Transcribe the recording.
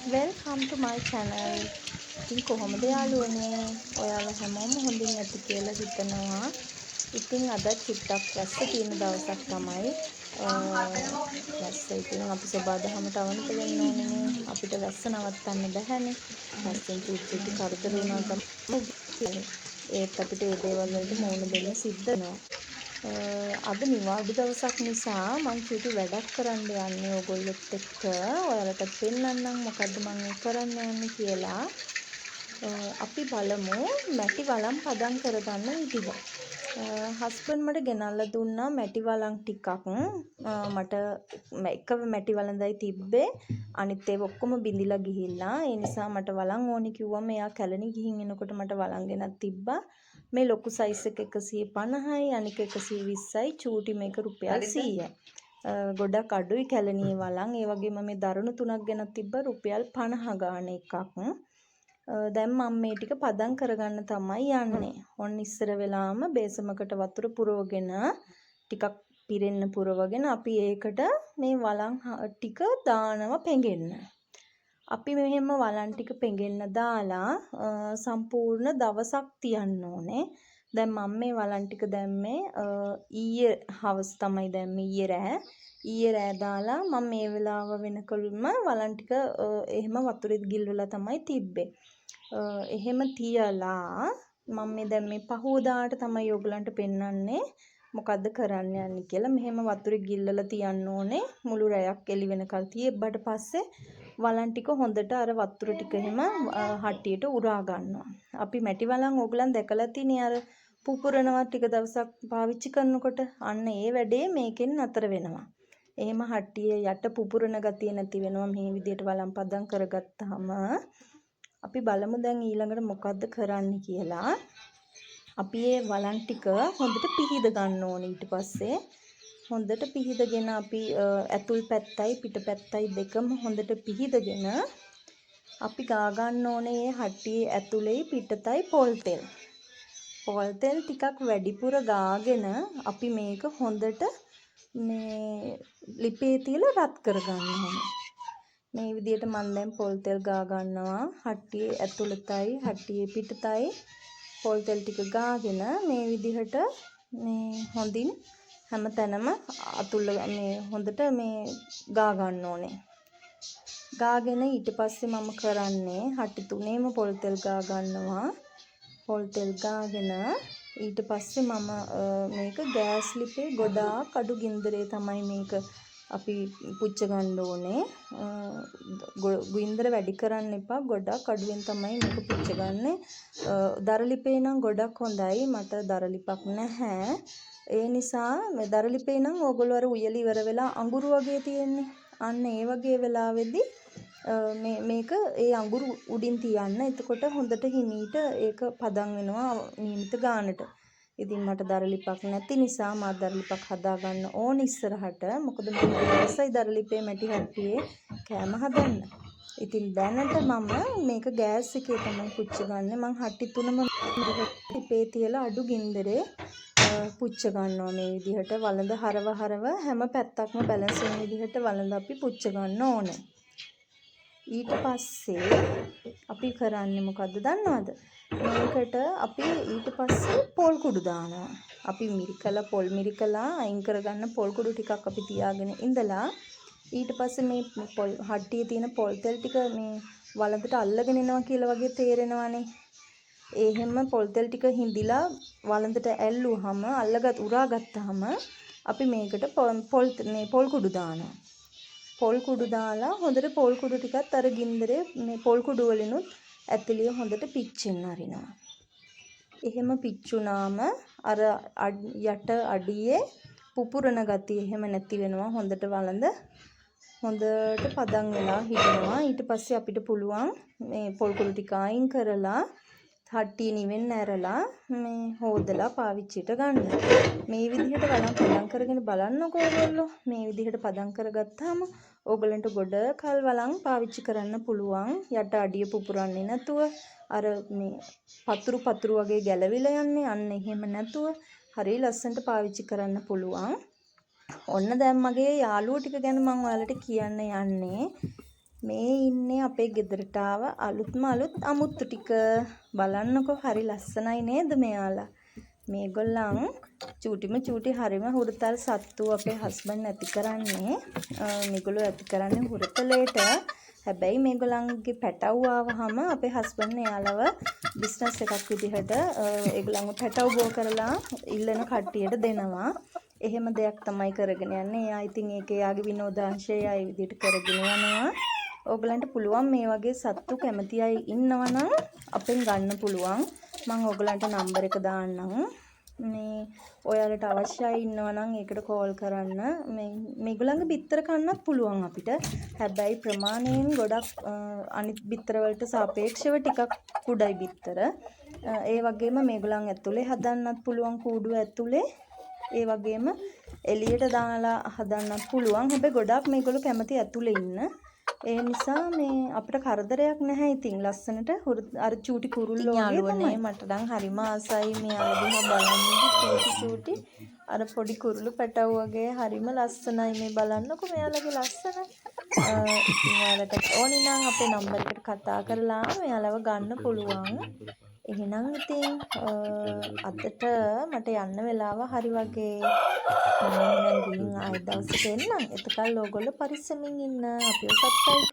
Welcome to my channel. ඉතින් කොහොමද යාළුවනේ? ඔයාලා හැමෝම හොඳින් ඇති කියලා හිතනවා. ඉතින් අද චුට්ටක් වැස්ස තියෙන දවසක් තමයි. වැස්ස ඉතින් අපි සබාදහමට අවනත වෙන්න ඕනේනේ. අපිට වැස්ස නවත්තන්න බැහැනේ. වැස්සෙන් චුට්ටි කරදර වුණා තමයි. ඒත් අපිට ඒ දේවල් වලට මුහුණ දෙන්න සිද්ධ වෙනවා. අද නිවාඩු දවසක් නිසා මං චුටි වැඩක් කරන්න යන්නේ ඕගොල්ලොත් එක්ක. ඔයාලටත් පෙන්නන්නම් මොකද්ද මං කරන්න යන්නේ කියලා. අපි බලමු මැටි වලම් පදම් කරගන්න විදිහ. හස්බන්ඩ් මට ගෙනල්ලා දුන්නා මැටි වලම් ටිකක්. මට එක මැටි වලඳයි තිබ්බේ. අනිත් ඒවා ඔක්කොම බිඳිලා ගිහිල්ලා. ඒ නිසා මට වලම් ඕනි කිව්වම එයා කැලණි ගිහින් එනකොට මට වලම් ගෙනත් තිබ්බා. මේ ලොකු සයිස් එක 150යි අනික 120යි චූටි මේක රුපියල් 100යි. ගොඩක් අඩුයි කැලණියේ වලම්. ඒ වගේම මේ දරුණු තුනක් ගෙනත් තිබ්බා රුපියල් 50 ගාන එකක්. දැන් මම මේ ටික පදම් කරගන්න තමයි යන්නේ. ඔන්න ඉස්සර වෙලාම බේසමකට වතුර පුරවගෙන ටිකක් පිරෙන්න පුරවගෙන අපි ඒකට මේ වලම් ටික දානවා පෙඟෙන්න. අපි මෙහෙම වලන් ටික පෙඟෙන්න දාලා සම්පූර්ණ දවසක් තියන්න ඕනේ. දැන් මම මේ වලන් ටික දැම්මේ ඊයේ හවස තමයි දැම්මේ ඊයේ රෑ දාලා මම මේ වෙලාව වෙනකලුම වලන් ටික එහෙම වතුරෙත් ගිල්වලා තමයි තිබ්බේ. එහෙම තියලා මම මේ දැන් මේ පහෝදාට තමයි ඔයගලන්ට පෙන්වන්නේ මොකද්ද කරන්න යන්නේ කියලා. මෙහෙම වතුරේ ගිල්ලලා තියන්න ඕනේ. මුළු රැයක් එළි වෙනකල් තියබ්බට පස්සේ වලන් ටික හොඳට අර වතුර ටික එහෙම හට්ටියට උරා ගන්නවා. අපි මැටි වලන් ඕගලන් දැකලා තියෙන්නේ අර පුපුරනවා ටික දවසක් පාවිච්චි කරනකොට අන්න ඒ වැඩේ මේකෙන් නතර වෙනවා. එහෙම හට්ටියේ යට පුපුරන ගතිය නැති වෙනවා මේ විදිහට වලම් පදම් කරගත්තාම. අපි බලමු දැන් ඊළඟට මොකද්ද කරන්න කියලා. අපි මේ වලන් ටික හොඳට පිහිද ගන්න ඕනේ. ඊට පස්සේ හොඳට පිහිදගෙන අපි ඇතුල් පැත්තයි පිට පැත්තයි දෙකම හොඳට පිහිදගෙන අපි ගා ගන්න ඕනේ මේ හට්ටියේ ඇතුලේ පිටතයි පොල් තෙල්. පොල් තෙල් ටිකක් වැඩිපුර ගාගෙන අපි මේක හොඳට මේ ලිපේ තියලා රත් කරගන්න ඕනේ. මේ විදිහට මම දැන් පොල් තෙල් ගා ගන්නවා. හට්ටියේ ඇතුළතයි හට්ටියේ පිටතයි පොල් තෙල් ටික ගාගෙන මේ විදිහට මේ හොඳින් හැමතැනම අතුල්ල මේ හොඳට මේ ගා ගන්න ඕනේ. ගාගෙන ඊට පස්සේ මම කරන්නේ හට්ටි තුනේම පොල් තෙල් ගා ගන්නවා. පොල් තෙල් ගාගෙන ඊට පස්සේ මම මේක ගෑස් ලිපේ ගොඩාක් අඩු ගින්දරේ තමයි මේක අපි පුච්ච ගන්න ඕනේ. ගින්දර වැඩි කරන්න එපා. ගොඩක් අඩුවෙන් තමයි මේක පුච්ච ගන්න. දරලිපේ නම් ගොඩක් හොඳයි. මට දරලිපක් නැහැ. ඒ නිසා මේ දරලිපේ නම් ඕගොල්ලෝ අර උයල ඉවර වෙලා අඟුරු වගේ තියෙන්නේ. අන්න ඒ වගේ වෙලාවෙදී මේක ඒ අඟුරු උඩින් තියන්න. එතකොට හොඳට හිමීට ඒක පදම් වෙනවා නියමිත ගානට. ඉතින් මට දරලිපක් නැති නිසා මා දරලිපක් හදා ගන්න ඕන ඉස්සරහට. මොකද මම දවසයි දරලිපේ මැටි හට්ටියේ කෑම හදන්න. ඉතින් දැනට මම මේක ගෑස් එකේ තමයි පුච්ච ගන්න. මං හට්ටි තුනම ලිපේ තියලා අඩු ගින්දරේ පුච්ච ගන්නවා මේ විදිහට. වළඳ හරව හැම පැත්තක්ම බැලන්ස් වෙන විදිහට වළඳ අපි පුච්ච ගන්න ඕනේ. ඊට පස්සේ අපි කරන්නේ මොකද්ද දන්නවද? මේකට අපි ඊට පස්සේ පොල් කුඩු දානවා. අපි පොල් මිරිකලා අයින් කරගන්න පොල් කුඩු ටිකක් අපි තියාගෙන ඉඳලා ඊට පස්සේ මේ හට්ටියේ තියෙන පොල් තෙල් ටික මේ වළඳට අල්ලගෙන එනවා කියලා වගේ තේරෙනවානේ. එහෙම පොල් තෙල් ටික හිඳිලා වළඳට ඇල්ලුවාම උරාගත්තාම අපි මේකට පොල් කුඩු දානවා. පොල් කුඩු දාලා හොඳට පොල් කුඩු ටිකත් අර ගින්දරේ මේ පොල් කුඩු වලිනුත් ඇතුලිය හොඳට පිච්චෙන්න අරිනවා. එහෙම පිච්චුනාම අර යට අඩියේ පුපුරන ගතිය එහෙම නැති වෙනවා. හොඳට වළඳ හොඳට පදම් වෙලා හිටිනවා. ඊට පස්සේ අපිට පුළුවන් මේ පොල් කුඩු ටික අයින් කරලා හට්ටිය නිවෙන්න ඇරලා මේ හොදලා පාවිච්චියට ගන්න. මේ විදිහට වලම් පදම් කරගෙන බලන්නකෝ ඔයගොල්ලෝ. මේ විදිහට පදම් කරගත්තාම ඕගලන්ට ගොඩ කල් වලම් පාවිච්චි කරන්න පුළුවන්. යට අඩිය පුපුරන්නේ නැතුව අර මේ පතුරු වගේ ගැලවිලා යන්නේ. අන්න එහෙම නැතුව හරිය ලස්සනට පාවිච්චි කරන්න පුළුවන්. ඔන්න දැන් මගේ යාළුවෝ ටික ගැන මම ඔයාලට කියන්න යන්නේ. මේ ඉන්නේ අපේ ගෙදරට ආව අලුත්ම අලුත් අමුත්තු ටික. බලන්නකෝ හරි ලස්සනයි නේද මෙයාලා. මේගොල්ලන් චූටි හරිම හුරතල් සත්තු අපේ හස්බන්ඩ් ඇති කරන්නේ. මේගොල්ලෝ ඇති කරන්නේ හුරතලේට. හැබැයි මේගොල්ලන්ගේ පැටව් ආවහම අපේ හස්බන්ඩ් එයාලව බිස්නස් එකක් විදිහට ඒගොල්ලන්ව පැටව් බෝ කරලා ඉල්ලන කට්ටියට දෙනවා. එහෙම දෙයක් තමයි කරගෙන යන්නේ. එයා ඉතින් ඒක එයාගේ විනෝදාංශය ඒ විදිහට කරගෙන යනවා. ඕගලන්ට පුළුවන් මේ වගේ සත්තු කැමති අය ඉන්නවා නම් අපෙන් ගන්න පුළුවන්. මම ඕගලන්ට නම්බර් එක දාන්නම්. මේ ඔයාලට අවශ්‍යයි ඉන්නවා නම් ඒකට කෝල් කරන්න. මේගොල්ලන්ගේ බිත්තර කන්නත් පුළුවන් අපිට. හැබැයි ප්‍රමාණයෙන් ගොඩක් අනිත් බිත්තර වලට සාපේක්ෂව ටිකක් කුඩයි බිත්තර. ඒ වගේම මේගොල්ලන් ඇතුලේ හදන්නත් පුළුවන් කූඩුව ඇතුලේ. ඒ වගේම එළියට දාලා හදන්නත් පුළුවන්. හැබැයි ගොඩක් මේගොල්ලෝ කැමති ඇතුලේ ඉන්න. ඒ නිසා මේ අපිට කරදරයක් නැහැ. ඉතින් ලස්සනට අර චූටි කුරුල්ලෝ වගේ මට නම් හරිම ආසයි මෙයාලා දිහා බලන්න. චූටි අර පොඩි කුරුළු පැටව් වගේ හරිම ලස්සනයි. මේ බලන්නකො මෙයාලගේ ලස්සන. ඔයාලට ඕනි නම් අපේ නම්බර් එකට කතා කරලා මෙයාලව ගන්න පුළුවන්. එහෙනම් ඉතින් අදට මට යන්න වෙලාව හරි වගේ. මම ගිහින් ආයෙ දවසක එන්නම්. එතකල් ඕගොල්ලෝ පරිස්සමින් ඉන්න. අපිව සබ්ස්ක්‍රයිබ්